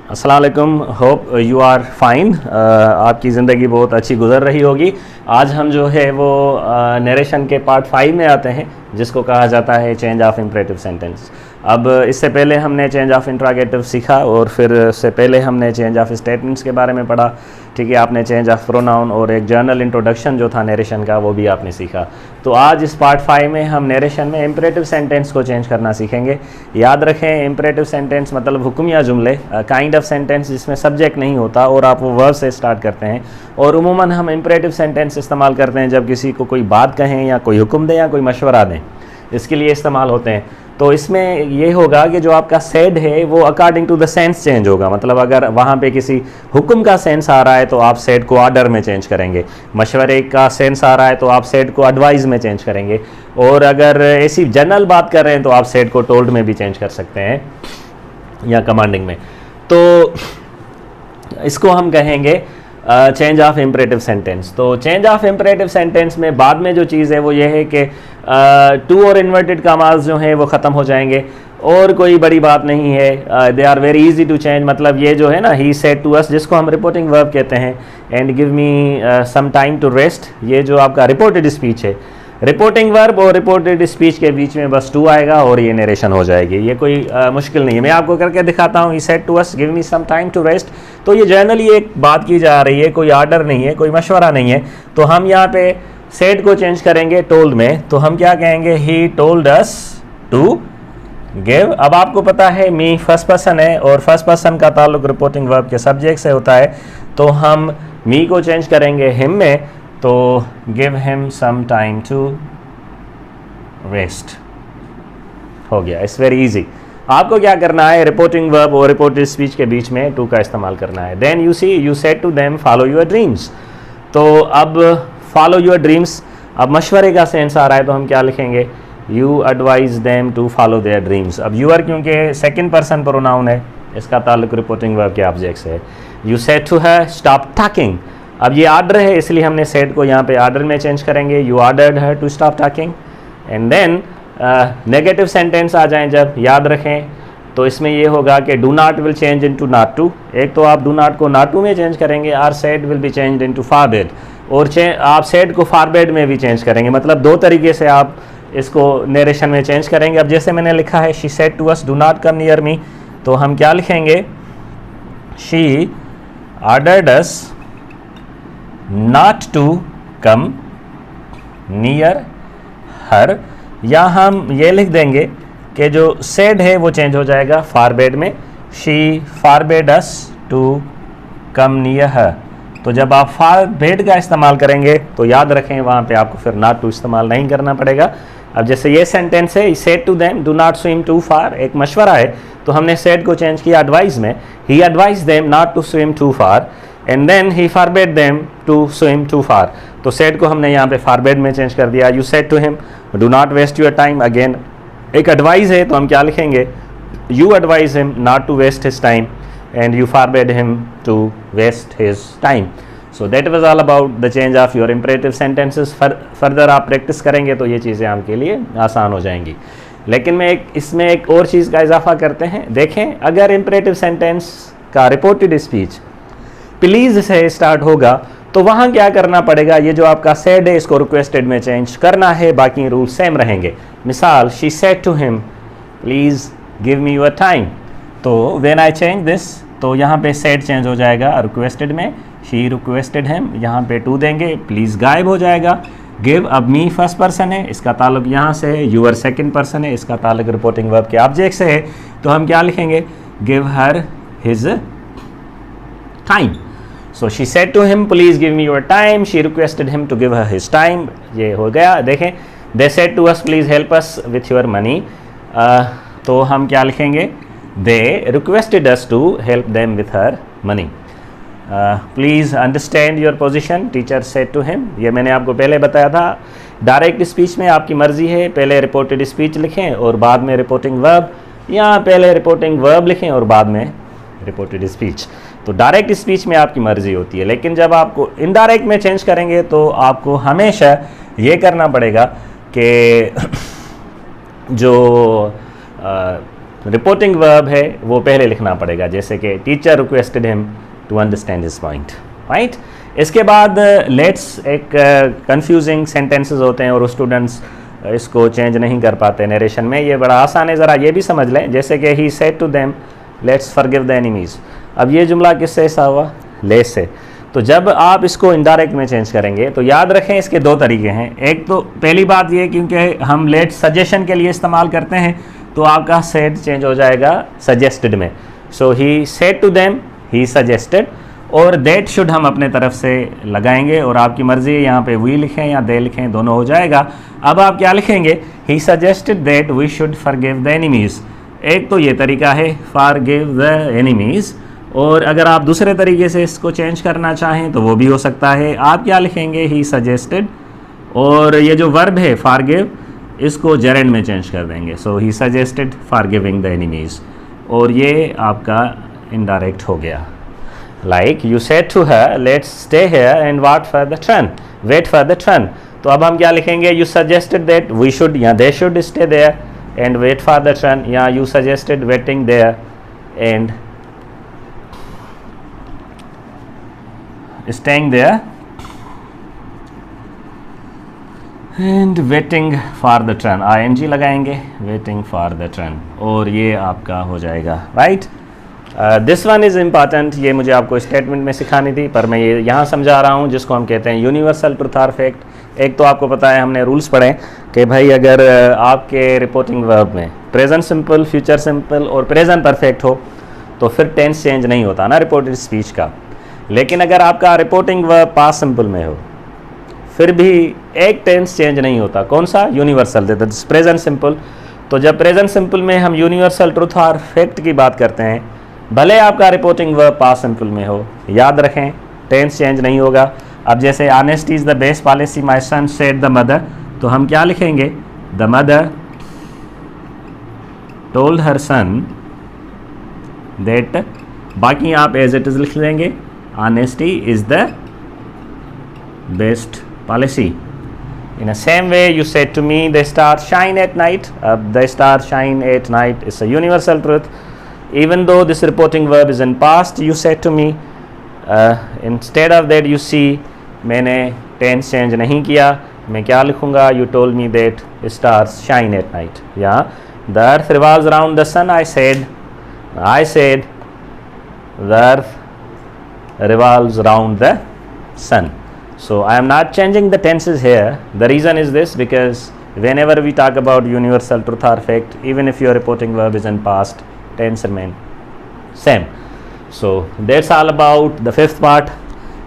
अस्सलाम वालेकुम। Hope you are fine. आपकी ज़िंदगी बहुत अच्छी गुजर रही होगी। आज हम जो है वो नरेशन के पार्ट 5 में आते हैं, जिसको कहा जाता है चेंज ऑफ इम्परेटिव सेंटेंस। अब इससे पहले हमने चेंज ऑफ इंट्रोगेटिव सीखा और फिर इससे पहले हमने चेंज ऑफ स्टेटमेंट्स के बारे में पढ़ा। ठीक है, आपने चेंज ऑफ प्रोनाउन और एक जर्नल इंट्रोडक्शन जो था नरेशन का वो भी आपने सीखा। तो आज इस पार्ट 5 में हम नरेशन में इम्परेटिव सेंटेंस को चेंज करना सीखेंगे। याद रखें, इम्परेटिव सेंटेंस मतलब हुक्मिया जुमले, काइंड ऑफ सेंटेंस जिसमें सब्जेक्ट नहीं होता और आप वो वर्ब से स्टार्ट करते हैं। और उमूमन हम इम्परेटिव सेंटेंस इस्तेमाल करते हैं जब किसी को कोई बात कहें या कोई हुक्म दें या कोई मशवरा दें, इसके लिए इस्तेमाल होते हैं। तो इसमें ये होगा कि जो आपका सेड है वो according to the sense change होगा। मतलब अगर वहाँ पे किसी हुक्म का सेंस आ रहा है तो आप सेड को ऑर्डर में चेंज करेंगे, मशवरे का सेंस आ रहा है तो आप सेड को एडवाइस में चेंज करेंगे, और अगर ऐसी जनरल बात कर रहे हैं तो आप सेड को टोल्ड में भी चेंज कर सकते हैं या कमांडिंग में। तो इसको हम कहेंगे चेंज ऑफ इम्परेटिव सेंटेंस। तो चेंज ऑफ इम्परेटिव सेंटेंस में बाद में जो चीज़ है वो ये है कि टू और इन्वर्टेड कामाज जो हैं वो ख़त्म हो जाएंगे और कोई बड़ी बात नहीं है। They are very easy to change. मतलब ये जो है ना, ही सेड टू अस, जिसको हम रिपोर्टिंग वर्ब कहते हैं, and give me some time to rest, ये जो आपका रिपोर्टेड स्पीच है, रिपोर्टिंग वर्ब और रिपोर्टेड स्पीच के बीच में बस टू आएगा और ये नरेशन हो जाएगी। ये कोई मुश्किल नहीं है, मैं आपको करके दिखाता हूँ। He said to us give me some time to rest. तो ये जनरली एक बात की जा रही है, कोई आर्डर नहीं है, कोई मशवरा नहीं है। तो हम यहाँ पे सेड को चेंज करेंगे टोल्ड में, तो हम क्या कहेंगे, he told us to give. अब आपको पता है मी फर्स्ट पर्सन है और फर्स्ट पर्सन का ताल्लुक रिपोर्टिंग वर्ब के सब्जेक्ट से होता है, तो हम मी को चेंज करेंगे हिम में, तो give him some time to rest हो गया। It's very easy. आपको क्या करना है, रिपोर्टिंग वर्ब और रिपोर्टेड स्पीच के बीच में टू का इस्तेमाल करना है। Then you see, you said to them follow your dreams. तो अब फॉलो योर ड्रीम्स, अब मशवरे का सेंस आ रहा है तो हम क्या लिखेंगे, you advise them to follow their dreams. अब यूर क्योंकि सेकंड पर्सन प्रोनाउन है, इसका ताल्लुक रिपोर्टिंग वर्ब के ऑब्जेक्ट से है। You said to her stop talking. अब ये आर्डर है इसलिए हमने सेड को यहाँ पे आर्डर में चेंज करेंगे, you ordered her to stop talking. And then negative sentence आ जाएं जब, याद रखें, तो इसमें ये होगा कि do not will change into not to. एक तो आप डू नॉट को नॉट टू में चेंज करेंगे, or said will be changed into forbid, और आप सेड को फॉरबिड में भी चेंज करेंगे। मतलब दो तरीके से आप इसको नरेशन में चेंज करेंगे। अब जैसे मैंने लिखा है, she said to us do not come near me, तो हम क्या लिखेंगे, she ordered us not to come near her, या हम ये लिख देंगे कि जो said है वो चेंज हो जाएगा forbade में, she forbade us to come near her। तो जब आप forbade का इस्तेमाल करेंगे तो याद रखें वहाँ पे आपको फिर not to इस्तेमाल नहीं करना पड़ेगा। अब जैसे ये सेंटेंस है, said to them do not swim too far, एक मशवरा है, तो हमने said को चेंज किया एडवाइस में, he advised them not to swim too far and then he forbade them to swim too far। तो said को हमने यहाँ पे forbade में चेंज कर दिया। You said to him do not waste your time, again एक एडवाइस है तो हम क्या लिखेंगे, you advise him not to waste his time and you forbade him to waste his time। So that was all about the change of your imperative sentences। Further आप practice करेंगे तो ये चीज़ें आपके लिए आसान हो जाएंगी। लेकिन मैं इसमें एक और चीज़ का इजाफा करते हैं। देखें, अगर इम्परेटिव सेंटेंस का रिपोर्टेड स्पीच प्लीज़ से स्टार्ट होगा तो वहाँ क्या करना पड़ेगा, ये जो आपका सेड है इसको रिक्वेस्टेड में चेंज करना है, बाकी रूल सेम रहेंगे। मिसाल, she said to him please give me your time, तो व्हेन आई चेंज दिस, तो यहाँ पे सेड चेंज हो जाएगा रिक्वेस्टेड में, शी रिक्वेस्टेड हिम, यहाँ पे टू देंगे, प्लीज़ गायब हो जाएगा। गिव, अब मी फर्स्ट पर्सन है, इसका ताल्लुक यहाँ से है, यूअर सेकंड पर्सन है, इसका ताल्लुक रिपोर्टिंग वर्ब के ऑब्जेक्ट से है, तो हम क्या लिखेंगे, give her his time. So she said to him, please give me your time. She requested him to give her his time. ये हो गया। देखें, they said to us, please help us with your money। तो हम क्या लिखेंगे, they requested us to help them with her money। Please understand your position, teacher said to him। ये मैंने आपको पहले बताया था। डायरेक्ट स्पीच में आपकी मर्जी है, पहले रिपोर्टेड स्पीच लिखें और बाद में रिपोर्टिंग वर्ब, या पहले रिपोर्टिंग वर्ब लिखें और बाद में रिपोर्टेड स्पीच। तो डायरेक्ट स्पीच में आपकी मर्जी होती है, लेकिन जब आपको इनडायरेक्ट में चेंज करेंगे तो आपको हमेशा ये करना पड़ेगा कि जो रिपोर्टिंग वर्ब है वो पहले लिखना पड़ेगा, जैसे कि teacher requested him to understand his point, right. इसके बाद लेट्स एक कंफ्यूजिंग सेंटेंसेस होते हैं और स्टूडेंट्स इसको चेंज नहीं कर पाते नरेशन में। ये बड़ा आसान है, ज़रा ये भी समझ लें, जैसे कि he said to them let's forgive the enemies. अब ये जुमला किससे ऐसा हुआ? Let's say. तो जब आप इसको इनडायरेक्ट में चेंज करेंगे तो याद रखें इसके दो तरीके हैं। एक तो पहली बात ये, क्योंकि हम लेट्स सजेशन के लिए इस्तेमाल करते हैं तो आपका सेड चेंज हो जाएगा सजेस्टेड में। So he said to them, he suggested, और दैट शुड हम अपने तरफ से लगाएंगे और आपकी मर्ज़ी है यहाँ पे वी लिखें या दे लिखें, दोनों हो जाएगा। अब आप क्या लिखेंगे? He suggested that we should forgive the enemies. एक तो ये तरीका है फॉरगिव द एनिमीज़, और अगर आप दूसरे तरीके से इसको चेंज करना चाहें तो वो भी हो सकता है। आप क्या लिखेंगे? ही सजेस्टेड, और ये जो वर्ब है फॉरगिव इसको जेरेंड में चेंज कर देंगे। So he suggested forgiving the enemies, और ये आपका इनडायरेक्ट हो गया। Like you said to her, let's stay here and wait for the train. Wait for the train. तो अब हम क्या लिखेंगे? You suggested that we should या they should stay there and wait for the train, या you suggested waiting there and staying there and waiting for the train. ing लगाएंगे, waiting for the train, और ये आपका हो जाएगा, right? This one is important, ये मुझे आपको स्टेटमेंट में सिखानी थी पर मैं ये यहाँ समझा रहा हूँ, जिसको हम कहते हैं यूनिवर्सल ट्रुथ और फैक्ट। एक तो आपको पता है हमने रूल्स पढ़े कि भाई अगर आपके रिपोर्टिंग वर्ब में प्रेजेंट सिंपल, फ्यूचर सिंपल और प्रेजेंट परफेक्ट हो तो फिर टेंस चेंज नहीं होता ना रिपोर्टेड स्पीच का। लेकिन अगर आपका रिपोर्टिंग वर्ब पास्ट सिंपल में हो फिर भी एक टेंस चेंज नहीं होता। कौन सा? Universal, that is present simple. तो जब प्रेजेंट सिंपल में हम यूनिवर्सल ट्रुथ और फैक्ट की बात करते हैं, भले आपका रिपोर्टिंग वर्ब पास्ट सिंपल में हो, याद रखें टेंस चेंज नहीं होगा। अब जैसे honesty is the best policy my son said the mother, तो हम क्या लिखेंगे? The mother told her son that, बाकी आप एज इट इज़ लिख लेंगे, honesty is the best policy. In the same way you said to me the stars shine at night, the stars shine at night is a universal truth. Even though this reporting verb is in past, you said to me, instead of that you see, मैंने tense change नहीं किया, मैं क्या लिखूँगा? You told me that stars shine at night. Yeah, the earth revolves around the sun. I said the earth revolves around the sun. So I am not changing the tenses here. The reason is this, because whenever we talk about universal truth or fact, even if your reporting verb is in past, tense remain same. So that's all about the fifth part.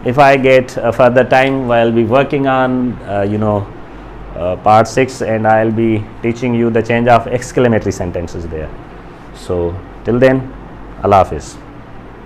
If I get further time, I'll be working on part 6, and I'll be teaching you the change of exclamatory sentences there. So till then, Allah Hafiz.